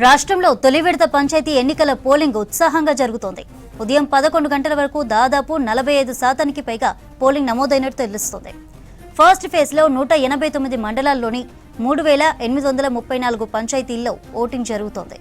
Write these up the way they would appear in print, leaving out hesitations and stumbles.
రాష్ట్రంలో తొలి విడత పంచాయతీ ఎన్నికల పోలింగ్ ఉత్సాహంగా జరుగుతోంది. ఉదయం 11 గంటల వరకు దాదాపు 45% పైగా పోలింగ్ నమోదైనట్టు తెలుస్తోంది. ఫస్ట్ ఫేజ్లో 189 మండలాల్లోని 3834 పంచాయతీల్లో ఓటింగ్ జరుగుతోంది.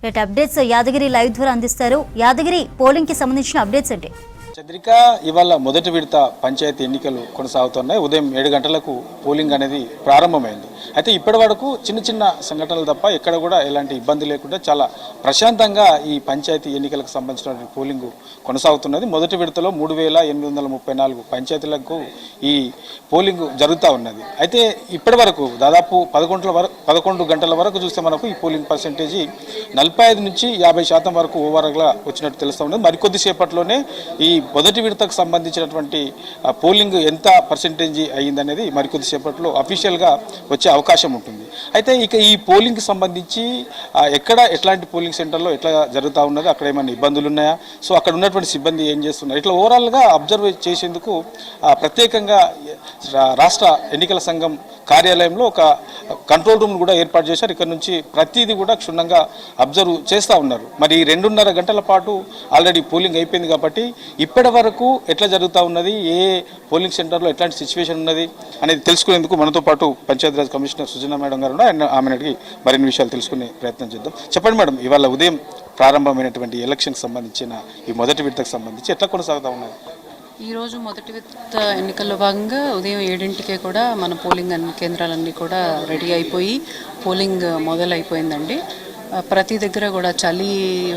రేట్ అప్డేట్స్ యాదగిరి లైవ్ ద్వారా అందిస్తారు. యాదగిరి, పోలింగ్ కి సంబంధించిన అప్డేట్స్ ఏంటి? చంద్రిక, ఇవాళ మొదటి విడత పంచాయతీ ఎన్నికలు కొనసాగుతున్నాయి. ఉదయం 7 గంటలకు పోలింగ్ అనేది ప్రారంభమైంది. అయితే ఇప్పటి వరకు చిన్న చిన్న సంఘటనలు తప్ప ఎక్కడ కూడా ఎలాంటి ఇబ్బంది లేకుండా చాలా ప్రశాంతంగా ఈ పంచాయతీ ఎన్నికలకు సంబంధించిన పోలింగ్ కొనసాగుతున్నది. మొదటి విడతలో 3834 పంచాయతీలకు ఈ పోలింగ్ జరుగుతూ ఉన్నది. అయితే ఇప్పటి వరకు దాదాపు 11 గంటల వరకు చూస్తే మనకు ఈ పోలింగ్ పర్సెంటేజీ 45 నుంచి 50% వరకు ఓవర్గా వచ్చినట్టు తెలుస్తూ ఉన్నది. మరికొద్ది సేపట్లోనే ఈ మొదటి విడతకు సంబంధించినటువంటి పోలింగ్ ఎంత పర్సెంటేజ్ అయ్యిందనేది మరికొద్ది సేపట్లో అఫీషియల్గా వచ్చే అవకాశం ఉంటుంది. అయితే ఇక ఈ పోలింగ్కి సంబంధించి ఎక్కడ ఎట్లాంటి పోలింగ్ సెంటర్లో ఎట్లా జరుగుతూ ఉన్నది, అక్కడ ఏమైనా ఇబ్బందులు ఉన్నాయా, సో అక్కడ ఉన్నటువంటి సిబ్బంది ఏం చేస్తున్నారు, ఇట్లా ఓవరాల్గా అబ్జర్వ్ చేసేందుకు ప్రత్యేకంగా రాష్ట్ర ఎన్నికల సంఘం కార్యాలయంలో ఒక కంట్రోల్ రూమ్ కూడా ఏర్పాటు చేశారు. ఇక్కడ నుంచి ప్రతిదీ కూడా క్షుణ్ణంగా అబ్జర్వ్ చేస్తూ ఉన్నారు. మరి 2.5 గంటల పాటు ఆల్రెడీ పోలింగ్ అయిపోయింది కాబట్టి ఇప్పటి వరకు ఎట్లా జరుగుతూ ఉన్నది, ఏ పోలింగ్ సెంటర్లో ఎట్లాంటి సిచ్యువేషన్ ఉన్నది అనేది తెలుసుకునేందుకు మనతో పాటు పంచాయతీరాజ్ కమిషనర్ సుజనా మేడం గారు ఉన్నారు. ఆమె అడిగి మరిన్ని విషయాలు తెలుసుకునే ప్రయత్నం చేద్దాం. చెప్పండి మేడం, ఇవాళ ఉదయం ప్రారంభమైనటువంటి ఎలక్షన్కి సంబంధించిన ఈ మొదటి విడతకు సంబంధించి ఎట్లా కొనసాగుతూ ఉన్నది? ఈరోజు మొదటి విడత ఎన్నికల్లో భాగంగా ఉదయం 7ంటికే కూడా మన పోలింగ్ కేంద్రాలన్నీ కూడా రెడీ అయిపోయి పోలింగ్ మొదలైపోయిందండి. ప్రతి దగ్గర కూడా చలి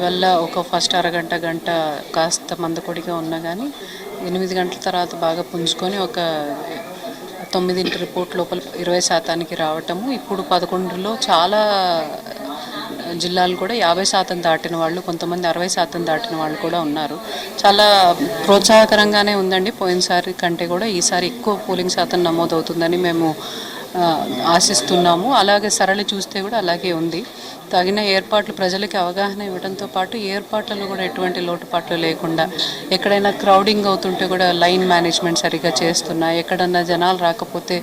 వల్ల ఒక ఫస్ట్ అరగంట గంట కాస్త మందకొడిగా ఉన్నా కానీ 8 గంటల తర్వాత బాగా పుంజుకొని ఒక 9 రిపోర్ట్ లోపల 20% రావటము. ఇప్పుడు 11లో చాలా జిల్లాలు కూడా 50% దాటిన వాళ్ళు, కొంతమంది 60% దాటిన వాళ్ళు కూడా ఉన్నారు. చాలా ప్రోత్సాహకరంగానే ఉందండి. పోయినసారి కంటే కూడా ఈసారి ఎక్కువ పోలింగ్ శాతం నమోదవుతుందని మేము ఆశిస్తున్నాము. అలాగే సరళి చూస్తే కూడా అలాగే ఉంది. తగిన ఏర్పాట్లు ప్రజలకి అవగాహన ఇవ్వడంతో పాటు ఏర్పాట్లలో కూడా ఎటువంటి లోటుపాట్లు లేకుండా, ఎక్కడైనా క్రౌడింగ్ అవుతుంటే కూడా లైన్ మేనేజ్మెంట్ సరిగ్గా చేస్తున్నా, ఎక్కడన్నా జనాలు రాకపోతే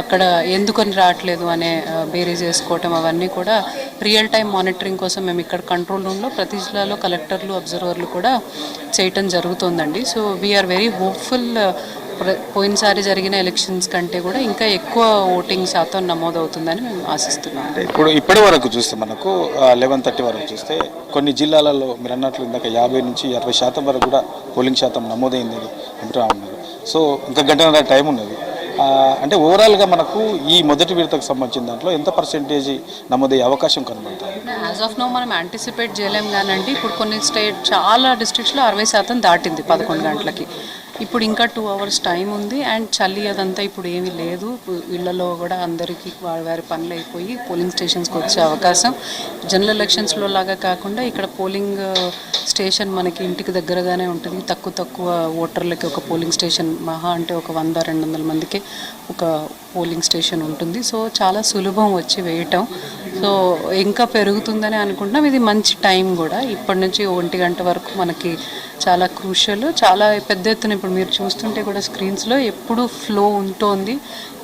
అక్కడ ఎందుకని రావట్లేదు అనే బేరీజ్ చేసుకోవటం, అవన్నీ కూడా రియల్ టైం మానిటరింగ్ కోసం మేము ఇక్కడ కంట్రోల్ రూమ్లో ప్రతి జిల్లాలో కలెక్టర్లు, అబ్జర్వర్లు కూడా చేయటం జరుగుతుందండి. So we are very. Hopeful జరిగిన ఎలక్షన్స్ కంటే కూడా ఇంకా ఎక్కువ ఓటింగ్ శాతం నమోదవుతుందని మేము ఆశిస్తున్నాం. ఇప్పటి వరకు చూస్తే మనకు 11:30 వరకు చూస్తే కొన్ని జిల్లాలలో మీరు అన్నట్లు ఇందాక 50 నుంచి 60% వరకు కూడా పోలింగ్ శాతం నమోదైందని అంటూ ఉన్నారు. సో ఇంకా గంటన్నర టైం ఉన్నది. అంటే ఓవరాల్గా మనకు ఈ మొదటి విడతకు సంబంధించిన దాంట్లో ఎంత పర్సెంటేజ్ నమోదయ్యే అవకాశం కనబడుతుంది? యాజ్ ఆఫ్ నో మనం యాంటిసిపేట్ చేయలేం కానండి. ఇప్పుడు కొన్ని చాలా డిస్ట్రిక్ట్స్లో 60% దాటింది 11 గంటలకి. ఇప్పుడు ఇంకా 2 అవర్స్ టైం ఉంది. అండ్ చలి అదంతా ఇప్పుడు ఏమీ లేదు. ఇళ్లలో కూడా అందరికీ వారి పనులు అయిపోయి పోలింగ్ స్టేషన్స్కి వచ్చే అవకాశం, జనరల్ ఎలక్షన్స్లో లాగా కాకుండా ఇక్కడ పోలింగ్ స్టేషన్ మనకి ఇంటికి దగ్గరగానే ఉంటుంది. తక్కువ ఓటర్లకి ఒక పోలింగ్ స్టేషన్, మహా అంటే ఒక 100-200 మందికి ఒక పోలింగ్ స్టేషన్ ఉంటుంది. సో చాలా సులభం వచ్చి వేయటం. సో ఇంకా పెరుగుతుందని అనుకుంటున్నాం. ఇది మంచి టైం కూడా. ఇప్పటి నుంచి 1 గంట వరకు మనకి చాలా క్రూషియల్. చాలా పెద్ద ఎత్తున ఇప్పుడు మీరు చూస్తుంటే కూడా స్క్రీన్స్లో ఎప్పుడు ఫ్లో ఉంటుంది,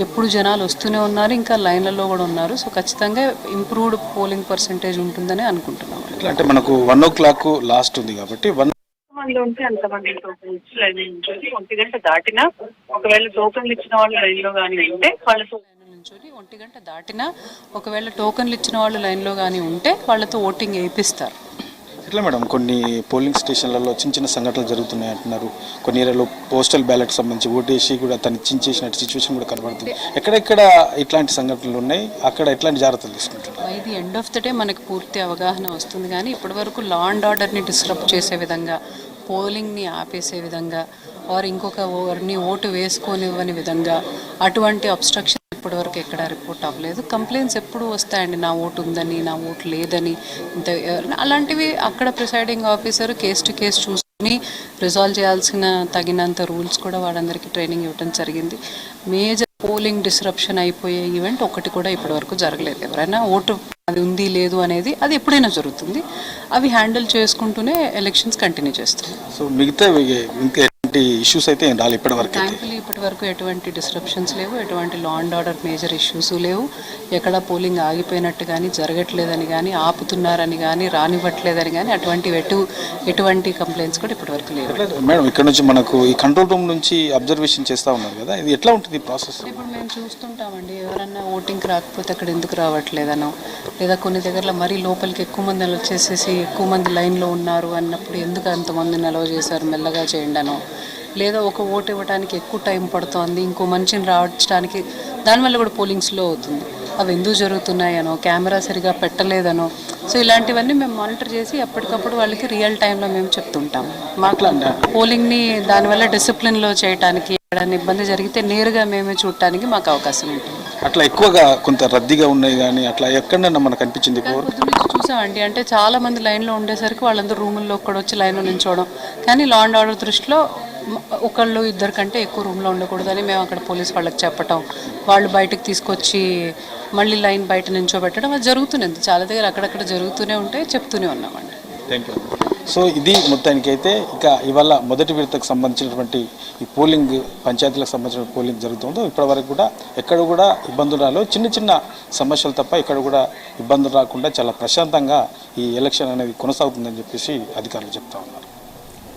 ఎప్పుడు జనాలు వస్తూనే ఉన్నారు, ఇంకా లైన్లలో కూడా ఉన్నారు. సో ఖచ్చితంగా ఇంప్రూవ్డ్ పోలింగ్ పర్సెంటేజ్ ఉంటుందని అనుకుంటున్నాం. అంటే మనకు 1 o'clock లాస్ట్ ఉంది కాబట్టి మంది ఉంటే అంతమంది టోకన్లు ఇచ్చి లైన్ నుంచి 1 గంట దాటినా, ఒకవేళ టోకన్లు ఇచ్చిన వాళ్ళు లైన్లో కానీ ఉంటే వాళ్ళతో 1 గంట దాటినా ఒకవేళ టోకన్లు ఇచ్చిన వాళ్ళు లైన్లో కానీ ఉంటే వాళ్ళతో ఓటింగ్ వేయిస్తారు. ఎట్లా మేడం, కొన్ని పోలింగ్ స్టేషన్లలో చిన్న సంఘటనలు జరుగుతున్నాయి అంటున్నారు. కొన్ని ఏరియాలో పోస్టల్ బ్యాలెట్ సంబంధించి ఓటేసి కూడా తను చించేసినట్టు సిచ్యువేషన్ కూడా కనబడుతుంది. ఎక్కడెక్కడ ఇట్లాంటి సంఘటనలు ఉన్నాయి, అక్కడ ఎట్లాంటి జాగ్రత్తలు తీసుకుంటారు? By the end of the day మనకు పూర్తి అవగాహన వస్తుంది. కానీ ఇప్పటివరకు లా అండ్ ఆర్డర్ని డిస్టర్బ్ చేసే విధంగా, పోలింగ్ని ఆపేసే విధంగా, ఆర్ ఇంకొక ఎవరిని ఓటు వేసుకోనివ్వని విధంగా అటువంటి అబ్స్ట్రక్షన్ ఇప్పటివరకు ఎక్కడా రిపోర్ట్ అవ్వలేదు. కంప్లైంట్స్ ఎప్పుడు వస్తాయండి, నా ఓటు ఉందని, నా ఓటు లేదని, ఇంత అలాంటివి అక్కడ presiding officer case to case చూసుకుని రిజాల్వ్ చేయాల్సిన తగినంత రూల్స్ కూడా వాళ్ళందరికీ ట్రైనింగ్ ఇవ్వడం జరిగింది. మేజర్ పోలింగ్ డిస్రప్షన్ అయిపోయే ఈవెంట్ ఒకటి కూడా ఇప్పటివరకు జరగలేదు. ఎవరైనా ఓటు అది ఉంది లేదు అనేది అది ఎప్పుడైనా జరుగుతుంది. అవి హ్యాండిల్ చేసుకుంటూనే ఎలక్షన్స్ కంటిన్యూ చేస్తాం. సో మిగతా ఇంకా ఎలాంటి ఇష్యూస్ అయితే ఏం రాలేదు ఇప్పటివరకు అయితే. థ్యాంక్ఫుల్లీ ఇప్పటి వరకు ఎటువంటి డిస్ట్రప్షన్స్ లేవు, ఎటువంటి law and order major issues లేవు, ఎక్కడ పోలింగ్ ఆగిపోయినట్టు కానీ జరగట్లేదని కానీ ఆపుతున్నారని కానీ రానివ్వట్లేదని కానీ ఎటువంటి కంప్లైంట్స్ కూడా ఇప్పటి వరకు లేవు. మేడం ఇక్కడ నుంచి మనకు ఈ కంట్రోల్ రూమ్ నుంచి అబ్జర్వేషన్ చేస్తూ ఉన్నారు కదా, ఇది ఎట్లా ఉంటుంది ప్రాసెస్? ఇప్పుడు మేము చూస్తుంటామండి, ఎవరన్నా ఓటింగ్కి రాకపోతే అక్కడ ఎందుకు రావట్లేదనో, లేదా కొన్ని దగ్గరలో మరీ లోపలికి ఎక్కువ మంది వచ్చేసేసి ఎక్కువ మంది లైన్లో ఉన్నారు అన్నప్పుడు ఎందుకు అంతమంది నిలవ చేశారు, మెల్లగా చేయండి అనో, లేదా ఒక ఓటు ఇవ్వడానికి ఎక్కువ టైం పడుతోంది ఇంకో మనిషిని రావడానికి, దానివల్ల కూడా పోలింగ్ స్లో అవుతుంది. అవి ఎందుకు జరుగుతున్నాయనో, కెమెరా సరిగా పెట్టలేదనో, సో ఇలాంటివన్నీ మేము మానిటర్ చేసి అప్పటికప్పుడు వాళ్ళకి రియల్ టైంలో మేము చెప్తుంటాం. మాకు పోలింగ్ని దానివల్ల డిసిప్లిన్లో చేయడానికి ఏదైనా ఇబ్బంది జరిగితే నేరుగా మేమే చూడటానికి మాకు అవకాశం ఉంటుంది. అట్లా ఎక్కువగా కొంత రద్దీగా ఉన్నాయి కానీ అట్లా ఎక్కడన్నా మనకు అనిపించింది? పొద్దున్న చూసామండి, అంటే చాలా మంది లైన్లో ఉండేసరికి వాళ్ళందరూ రూముల్లో కూడా వచ్చి లైన్లో నిల్చోవడం, కానీ లా అండ్ ఆర్డర్ దృష్టిలో ఒకళ్ళు ఇద్దరు కంటే ఎక్కువ రూమ్లో ఉండకూడదని మేము అక్కడ పోలీస్ వాళ్ళకి చెప్పటం, వాళ్ళు బయటకు తీసుకొచ్చి మళ్ళీ లైన్ బయట నించోబెట్టడం, అది జరుగుతున్నది. చాలా దగ్గర అక్కడక్కడ జరుగుతూనే ఉంటాయి, చెప్తూనే ఉన్నామండి. Thank you. సో ఇది మొత్తానికి అయితే ఇక ఇవాళ మొదటి విడతకు సంబంధించినటువంటి ఈ పోలింగ్, పంచాయతీలకు సంబంధించిన పోలింగ్ జరుగుతుందో ఇప్పటి వరకు కూడా ఎక్కడ కూడా ఇబ్బందులు రాలేదు. చిన్న చిన్న సమస్యలు తప్ప ఎక్కడ కూడా ఇబ్బందులు రాకుండా చాలా ప్రశాంతంగా ఈ ఎలక్షన్ అనేది కొనసాగుతుందని చెప్పేసి అధికారులు చెప్తా ఉన్నారు.